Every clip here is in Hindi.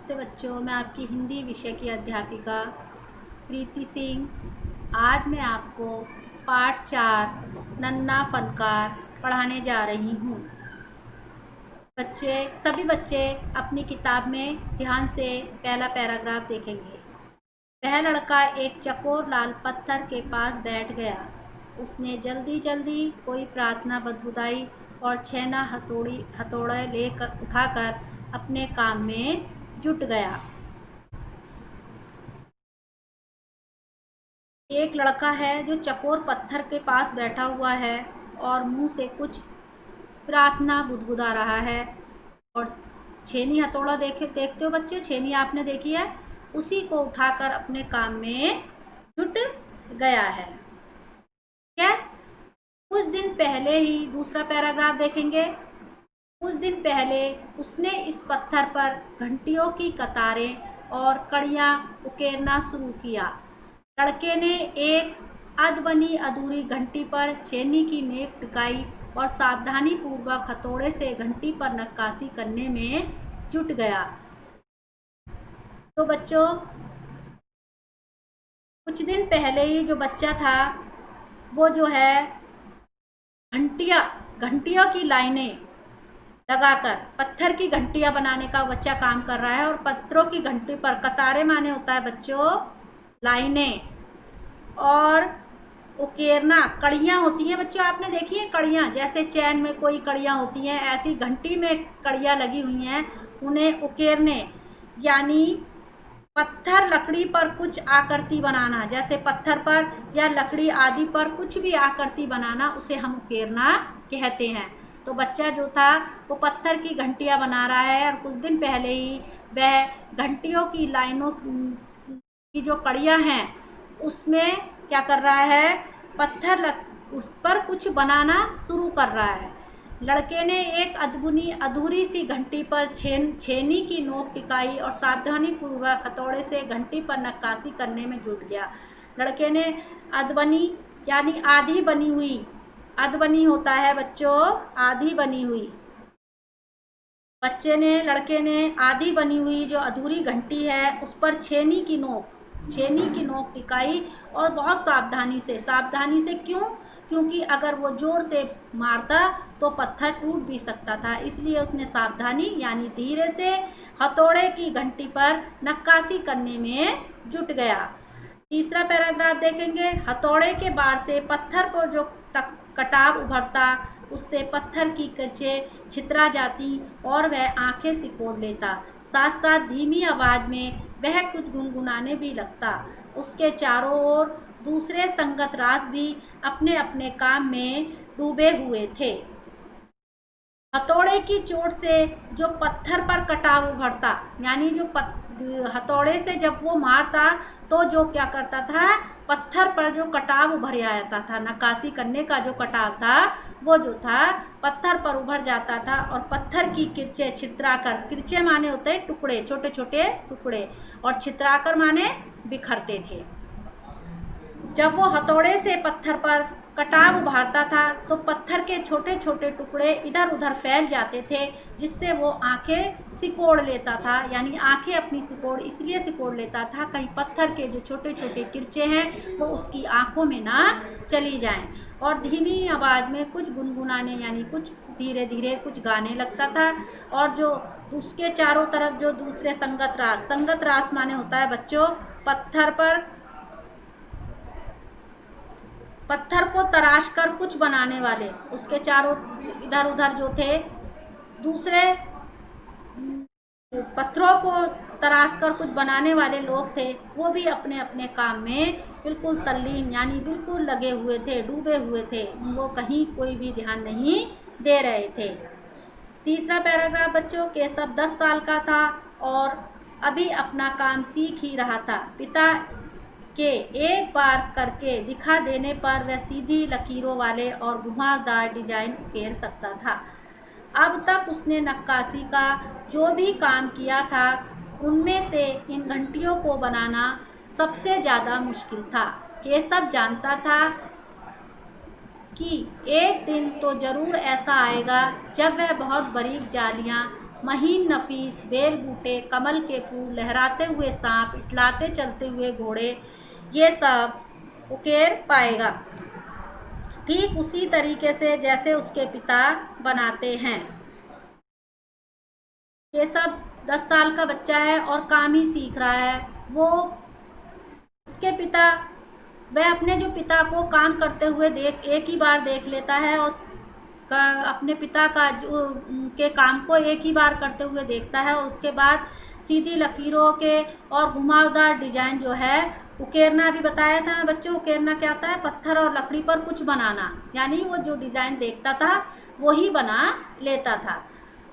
नमस्ते बच्चों, मैं आपकी हिंदी विषय की अध्यापिका प्रीति सिंह। आज मैं आपको पाठ 4 नन्हा फनकार पढ़ाने जा रही हूँ। सभी बच्चे अपनी किताब में ध्यान से पहला पैराग्राफ देखेंगे। वह लड़का एक चकोर लाल पत्थर के पास बैठ गया। उसने जल्दी जल्दी कोई प्रार्थना बदबुदाई और छेना हथौड़ा लेकर उठाकर अपने काम में जुट गया। एक लड़का है जो चकोर पत्थर के पास बैठा हुआ है और मुंह से कुछ प्रार्थना बुदबुदा रहा है। और छेनी हथौड़ा देखते हो बच्चे, छेनी आपने देखी है, उसी को उठाकर अपने काम में जुट गया है। ठीक है। कुछ दिन पहले ही दूसरा पैराग्राफ देखेंगे। कुछ दिन पहले उसने इस पत्थर पर घंटियों की कतारें और कड़ियां उकेरना शुरू किया। लड़के ने एक अध बनी अधूरी घंटी पर छेनी की नेक टिकाई और सावधानी पूर्वक हथौड़े से घंटी पर नक्काशी करने में जुट गया। तो बच्चों, कुछ दिन पहले ही जो बच्चा था वो जो है घंटियों की लाइनें लगाकर पत्थर की घंटियां बनाने का बच्चा काम कर रहा है। और पत्थरों की घंटी पर कतारें माने होता है बच्चों लाइनें, और उकेरना कड़ियां होती हैं बच्चों, आपने देखी है कड़ियां, जैसे चैन में कोई कड़ियां होती हैं, ऐसी घंटी में कड़ियां लगी हुई हैं। उन्हें उकेरने यानी पत्थर लकड़ी पर कुछ आकृति बनाना, जैसे पत्थर पर या लकड़ी आदि पर कुछ भी आकृति बनाना, उसे हम उकेरना कहते हैं। तो बच्चा जो था वो पत्थर की घंटियां बना रहा है और कुछ दिन पहले ही वह घंटियों की लाइनों की जो कड़ियां हैं उसमें क्या कर रहा है, उस पर कुछ बनाना शुरू कर रहा है। लड़के ने एक अधूरी सी घंटी पर छेनी की नोक टिकाई और सावधानी पूर्वक हथौड़े से घंटी पर नक्काशी करने में जुट गया। लड़के ने अधबनी यानी आधी बनी हुई, अधबनी होता है बच्चों आधी बनी हुई, लड़के ने आधी बनी हुई जो अधूरी घंटी है उस पर छेनी की नोक टिकाई और बहुत सावधानी से क्योंकि अगर वो जोर से मारता तो पत्थर टूट भी सकता था, इसलिए उसने सावधानी यानी धीरे से हथौड़े की घंटी पर नक्काशी करने में जुट गया। तीसरा पैराग्राफ देखेंगे। हथौड़े के बार से पत्थर पर जो कटाव उभरता उससे पत्थर की किरचें छितरा जाती और वह आंखें सिकोड़ लेता। साथ साथ धीमी आवाज में वह कुछ गुनगुनाने भी लगता। उसके चारों ओर दूसरे संगत रास भी अपने अपने काम में डूबे हुए थे। हथौड़े की चोट से जो पत्थर पर कटाव उभरता, यानी जो हथौड़े से जब वो मारता तो जो क्या करता था, पत्थर पर जो कटाव उभर जाता था, नक्काशी करने का जो कटाव था वो जो था पत्थर पर उभर जाता था और पत्थर की किरचें छितराकर, किरचें माने होते हैं टुकड़े, छोटे छोटे टुकड़े, और छितराकर माने बिखरते थे। जब वो हथौड़े से पत्थर पर कटाव उभारता था तो पत्थर के छोटे छोटे टुकड़े इधर उधर फैल जाते थे, जिससे वो आंखें सिकोड़ लेता था। यानी आंखें अपनी इसलिए सिकोड़ लेता था कहीं पत्थर के जो छोटे छोटे किरचे हैं वो उसकी आंखों में ना चली जाएं। और धीमी आवाज़ में कुछ गुनगुनाने यानी कुछ धीरे धीरे कुछ गाने लगता था। और जो उसके चारों तरफ जो दूसरे संगत रास माने होता है बच्चों पत्थर को तराश कर कुछ बनाने वाले, उसके चारों इधर उधर जो थे दूसरे पत्थरों को तराश कर कुछ बनाने वाले लोग थे, वो भी अपने अपने काम में बिल्कुल तल्लीन यानी बिल्कुल लगे हुए थे, डूबे हुए थे, वो कहीं कोई भी ध्यान नहीं दे रहे थे। तीसरा पैराग्राफ बच्चों, केशव 10 साल का था और अभी अपना काम सीख ही रहा था। पिता के एक बार करके दिखा देने पर वह सीधी लकीरों वाले और घुमावदार डिजाइन उकेर सकता था। अब तक उसने नक्काशी का जो भी काम किया था उनमें से इन घंटियों को बनाना सबसे ज़्यादा मुश्किल था। केशव जानता था कि एक दिन तो ज़रूर ऐसा आएगा जब वह बहुत बारीक जालियां महीन नफीस, बेल बूटे, कमल के फूल, लहराते हुए सांप, इठलाते चलते हुए घोड़े, ये सब उकेर पाएगा, ठीक उसी तरीके से जैसे उसके पिता बनाते हैं। ये सब 10 साल का बच्चा है और काम ही सीख रहा है। वो उसके पिता, वह अपने जो पिता को काम करते हुए एक ही बार देख लेता है और अपने पिता का जो के काम को एक ही बार करते हुए देखता है, और उसके बाद सीधी लकीरों के और घुमावदार डिजाइन जो है उकेरना, भी बताया था बच्चों। उकेरना क्या होता है? पत्थर और लकड़ी पर कुछ बनाना, यानी वो जो डिजाइन देखता था वो ही बना लेता था।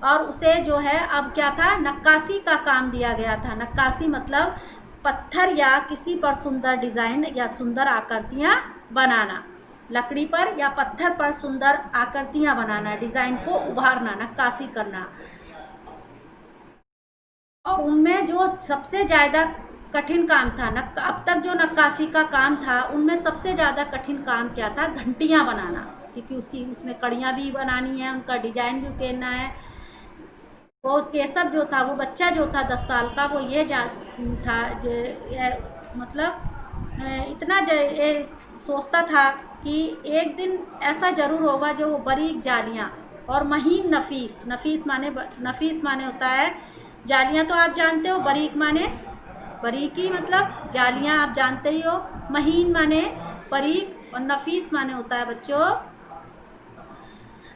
और उसे जो है अब क्या था, नक्काशी का काम दिया गया था। नक्काशी मतलब पत्थर या किसी पर सुंदर डिजाइन या सुंदर आकृतियां बनाना, लकड़ी पर या पत्थर पर सुंदर आकृतियां बनाना, डिजाइन को उभारना, नक्काशी करना। और उनमें जो सबसे ज़्यादा कठिन काम था, अब तक जो नक्काशी का काम था उनमें सबसे ज़्यादा कठिन काम क्या था? घंटियां बनाना, क्योंकि उसमें कड़ियां भी बनानी है, उनका डिजाइन भी उकेरना है। वो केशव जो था, वो बच्चा जो था 10 साल का, वो ये था मतलब इतना सोचता था कि एक दिन ऐसा ज़रूर होगा जो वो बारीक जालियाँ और महीन नफीस, नफीस माने होता है जालियाँ, तो आप जानते हो। बारीक माने बारीकी, मतलब जालियाँ आप जानते ही हो। महीन माने बारीक, और नफीस माने होता है बच्चों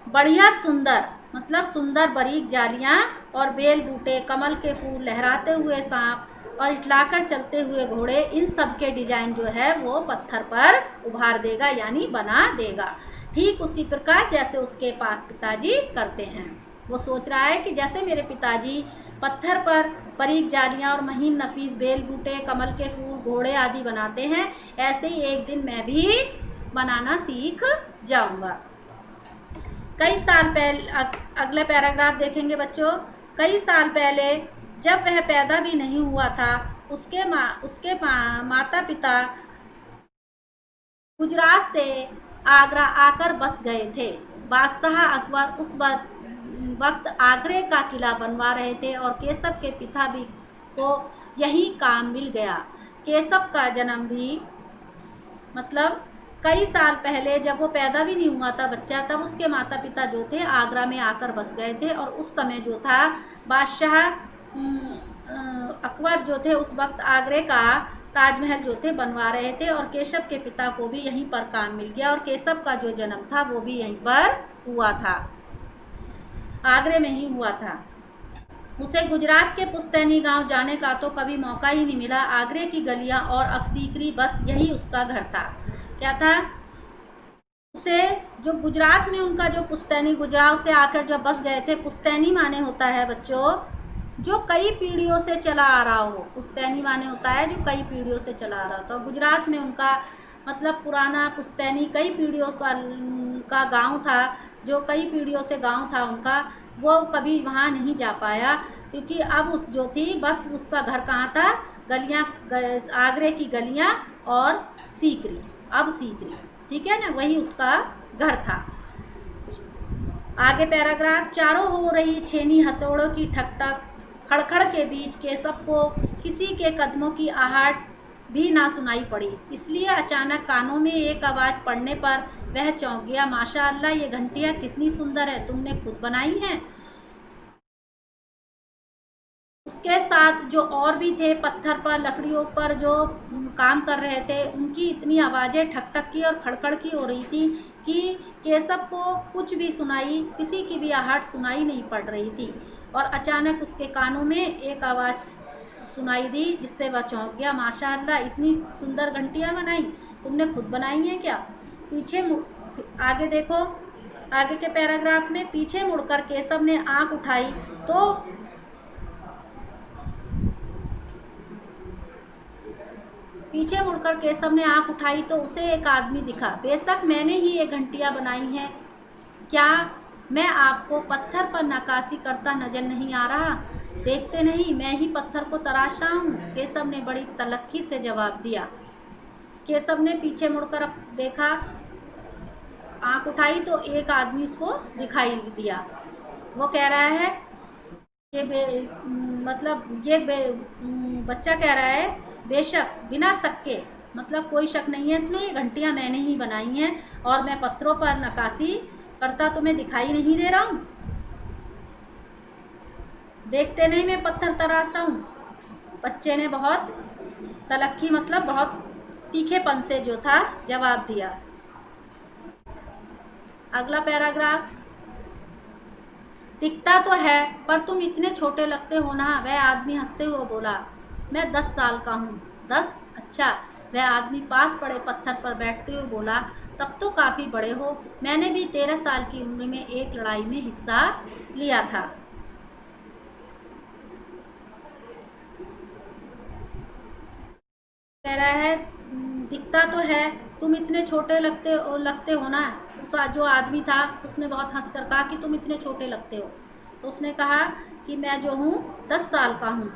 बढ़िया, सुंदर, मतलब सुंदर बारीक जालियाँ और बेल बूटे, कमल के फूल, लहराते हुए सांप और इठलाकर चलते हुए घोड़े, इन सब के डिजाइन जो है वो पत्थर पर उभार देगा, यानी बना देगा, ठीक उसी प्रकार जैसे उसके पिताजी करते हैं। वो सोच रहा है कि जैसे मेरे पिताजी पत्थर पर बारीक जालियाँ और महीन नफीस बेल बूटे, कमल के फूल, घोड़े आदि बनाते हैं, ऐसे ही एक दिन मैं भी बनाना सीख जाऊंगा। कई साल पहले, अगले पैराग्राफ देखेंगे बच्चों। कई साल पहले जब वह पैदा भी नहीं हुआ था, उसके माता पिता गुजरात से आगरा आकर बस गए थे। बादशाह अकबर उस वक्त आगरे का किला बनवा रहे थे और केशव के पिता भी को यही काम मिल गया। केशव का जन्म भी, मतलब कई साल पहले जब वो पैदा भी नहीं हुआ था बच्चा, तब उसके माता पिता जो थे आगरा में आकर बस गए थे, और उस समय जो था बादशाह अकबर जो थे उस वक्त आगरे का ताजमहल जो थे बनवा रहे थे, और केशव के पिता को भी यहीं पर काम मिल गया, और केशव का जो जन्म था वो भी यहीं पर हुआ था, आगरे में ही हुआ था। उसे गुजरात के पुस्तैनी गांव जाने का तो कभी मौका ही नहीं मिला। आगरे की गलियां और अब सीकरी, बस यही उसका घर था। क्या था? उसे जो गुजरात में उनका जो पुस्तैनी, गुजरात से आकर जब बस गए थे, पुस्तैनी माने होता है बच्चों जो कई पीढ़ियों से चला आ रहा हो। पुस्तैनी माने होता है जो कई पीढ़ियों से चला आ रहा था। गुजरात में उनका मतलब पुराना पुस्तैनी कई पीढ़ियों का गांव था, जो कई पीढ़ियों से गांव था उनका, वो कभी वहाँ नहीं जा पाया, क्योंकि अब जो थी बस उसका घर कहाँ था? गलियाँ, आगरे की गलियाँ और सीकरी, अब सीकरी, ठीक है ना, वही उसका घर था। आगे पैराग्राफ। चारों हो रही छेनी हथौड़ों की ठक-ठक खड़खड़ के बीच केशव को किसी के कदमों की आहट भी ना सुनाई पड़ी, इसलिए अचानक कानों में एक आवाज़ पड़ने पर वह चौंक गया। माशाअल्लाह, ये घंटियाँ कितनी सुंदर है, तुमने खुद बनाई हैं? उसके साथ जो और भी थे पत्थर पर, लकड़ियों पर जो काम कर रहे थे, उनकी इतनी आवाज़ें ठक ठक की और खड़खड़ की हो रही थी कि केशव को कुछ भी सुनाई, किसी की भी आहट सुनाई नहीं पड़ रही थी। और अचानक उसके कानों में एक आवाज़ सुनाई दी जिससे वह चौंक गया। माशाअल्लाह, इतनी सुंदर घंटियाँ बनाई, तुमने खुद बनाई हैं क्या? पीछे आगे देखो, आगे के पैराग्राफ में। पीछे मुड़कर केशव ने आँख उठाई तो पीछे मुड़कर केशव ने आंख उठाई तो उसे एक आदमी दिखा। बेशक मैंने ही ये घंटियां बनाई हैं, क्या मैं आपको पत्थर पर नक्काशी करता नजर नहीं आ रहा? देखते नहीं, मैं ही पत्थर को तराश रहा हूँ, केशव ने बड़ी तलख्खी से जवाब दिया। केशव ने पीछे मुड़कर देखा, आंख उठाई तो एक आदमी उसको दिखाई दिया। वो कह रहा है, ये मतलब ये बच्चा कह रहा है बेशक, बिना शक के, मतलब कोई शक नहीं है इसमें, ये घंटियां मैंने ही बनाई हैं और मैं पत्थरों पर नक्काशी करता तुम्हें दिखाई नहीं दे रहा हूँ? देखते नहीं मैं पत्थर तराश रहा हूँ? बच्चे ने बहुत तलक्की, मतलब बहुत तीखेपन से जो था जवाब दिया। अगला पैराग्राफ, दिखता तो है पर तुम इतने छोटे लगते हो ना। वह आदमी हंसते हुए बोला, मैं 10 साल का हूँ। 10? अच्छा। वह आदमी पास पड़े पत्थर पर बैठते हुए बोला, तब तो काफ़ी बड़े हो। मैंने भी 13 साल की उम्र में एक लड़ाई में हिस्सा लिया था। कह रहा है दिखता तो है, तुम इतने छोटे लगते हो ना। जो आदमी था उसने बहुत हंसकर कहा कि तुम इतने छोटे लगते हो। तो उसने कहा कि मैं जो हूँ 10 साल का हूँ।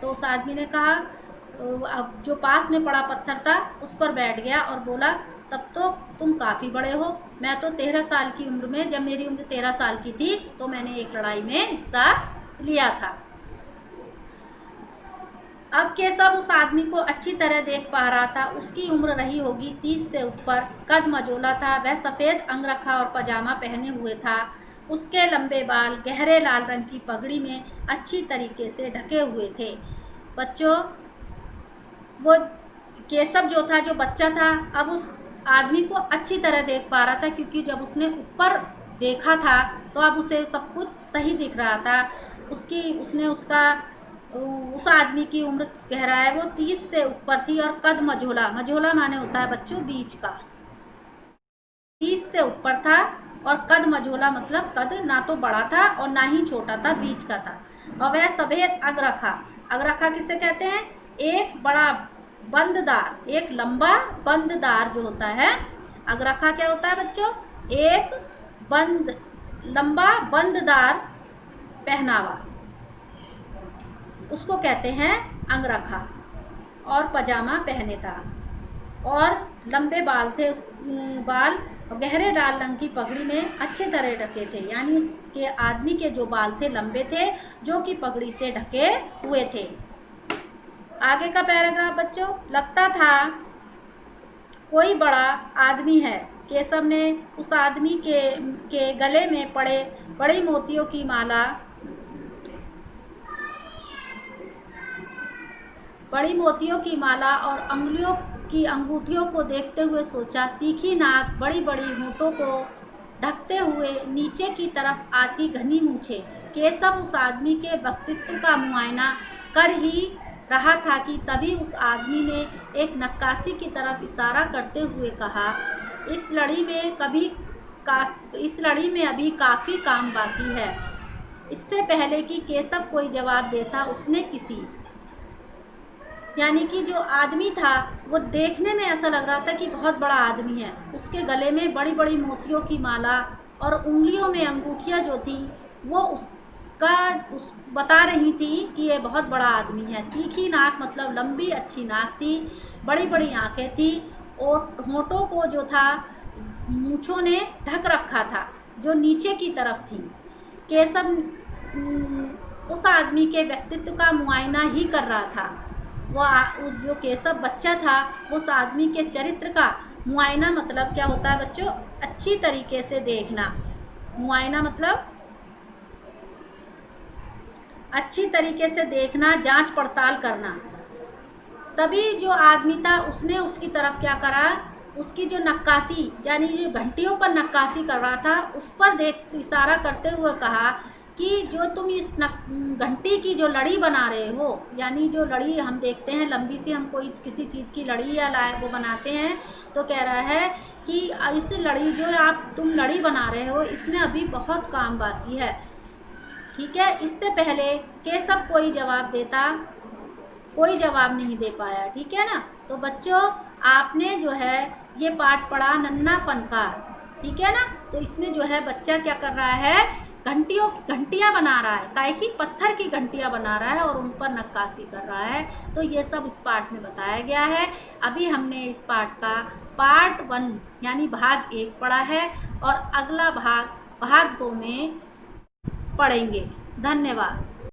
तो उस आदमी ने कहा, अब जो पास में पड़ा पत्थर था उस पर बैठ गया और बोला, तब तो तुम काफ़ी बड़े हो। मैं तो 13 साल की उम्र में, जब मेरी उम्र 13 साल की थी तो मैंने एक लड़ाई में हिस्सा लिया था। अब केशव उस आदमी को अच्छी तरह देख पा रहा था। उसकी उम्र रही होगी 30 से ऊपर, कद मजोला था। वह सफ़ेद अंगरखा और पजामा पहने हुए था। उसके लंबे बाल गहरे लाल रंग की पगड़ी में अच्छी तरीके से ढके हुए थे। बच्चों, वो केशव जो था, जो बच्चा था, अब उस आदमी को अच्छी तरह देख पा रहा था, क्योंकि जब उसने ऊपर देखा था तो अब उसे सब कुछ सही दिख रहा था। उसने उसका उस आदमी की उम्र कह रहा है वो 30 से ऊपर थी और कद मझोला, मझोला माने होता है बच्चों बीच का, 30 से ऊपर था। और कद मझोला मतलब कद ना तो बड़ा था और ना ही छोटा था, बीच का था। और वह सफ़ेद अगरखा, अगरखा किसे कहते हैं? एक बड़ा बंददार, एक लंबा बंददार जो होता है। अगरखा क्या होता है बच्चों? एक बंद, लंबा बंददार पहनावा, उसको कहते हैं अंगरखा। और पजामा पहने था और लंबे बाल थे। बाल गहरे लाल रंग की पगड़ी में अच्छे तरह ढके थे, यानी उसके आदमी के जो बाल थे लंबे थे, जो कि पगड़ी से ढके हुए थे। आगे का पैराग्राफ बच्चों, लगता था कोई बड़ा आदमी है। केशव ने उस आदमी के गले में पड़े बड़ी मोतियों की माला, बड़ी मोतियों की माला और अंगुलियों की अंगूठियों को देखते हुए सोचा, तीखी नाक, बड़ी बड़ी होंठों को ढकते हुए नीचे की तरफ आती घनी मूछें। केशव उस आदमी के व्यक्तित्व का मुआयना कर ही रहा था कि तभी उस आदमी ने एक नक्काशी की तरफ इशारा करते हुए कहा, इस लड़ी में अभी काफ़ी काम बाकी है। इससे पहले कि केशव कोई जवाब देता, उसने किसी, यानी कि जो आदमी था वो देखने में ऐसा लग रहा था कि बहुत बड़ा आदमी है। उसके गले में बड़ी बड़ी मोतियों की माला और उंगलियों में अंगूठियाँ जो थी वो बता रही थी कि ये बहुत बड़ा आदमी है। तीखी नाक मतलब लंबी अच्छी नाक थी, बड़ी बड़ी आंखें थी और होंठों को जो था मूँछों ने ढक रखा था, जो नीचे की तरफ थी। केशव उस आदमी के व्यक्तित्व का मुआयना ही कर रहा था। जो केशव बच्चा था उस आदमी के चरित्र का मुआयना, मतलब क्या होता है बच्चों? अच्छी तरीके से देखना। मुआयना मतलब अच्छी तरीके से देखना, जांच पड़ताल करना। तभी जो आदमी था उसने उसकी तरफ क्या करा, उसकी जो नक्काशी, यानी जो घंटियों पर नक्काशी कर रहा था उस पर इशारा करते हुए कहा कि जो तुम इस घंटी की जो लड़ी बना रहे हो, यानी जो लड़ी हम देखते हैं लंबी सी, हम कोई किसी चीज़ की लड़ी या वो बनाते हैं, तो कह रहा है कि इस लड़ी, जो तुम लड़ी बना रहे हो, इसमें अभी बहुत काम बाकी है। ठीक है। इससे पहले केशव कोई जवाब नहीं दे पाया। ठीक है ना। तो बच्चों, आपने जो है ये पाठ पढ़ा नन्हा फनकार। ठीक है ना। तो इसमें जो है बच्चा क्या कर रहा है, घंटियाँ बना रहा है, काहे की पत्थर की घंटियाँ बना रहा है और उन पर नक्काशी कर रहा है। तो ये सब इस पाठ में बताया गया है। अभी हमने इस पाठ का पार्ट 1 यानी भाग 1 पढ़ा है और अगला भाग 2 में पढ़ेंगे। धन्यवाद।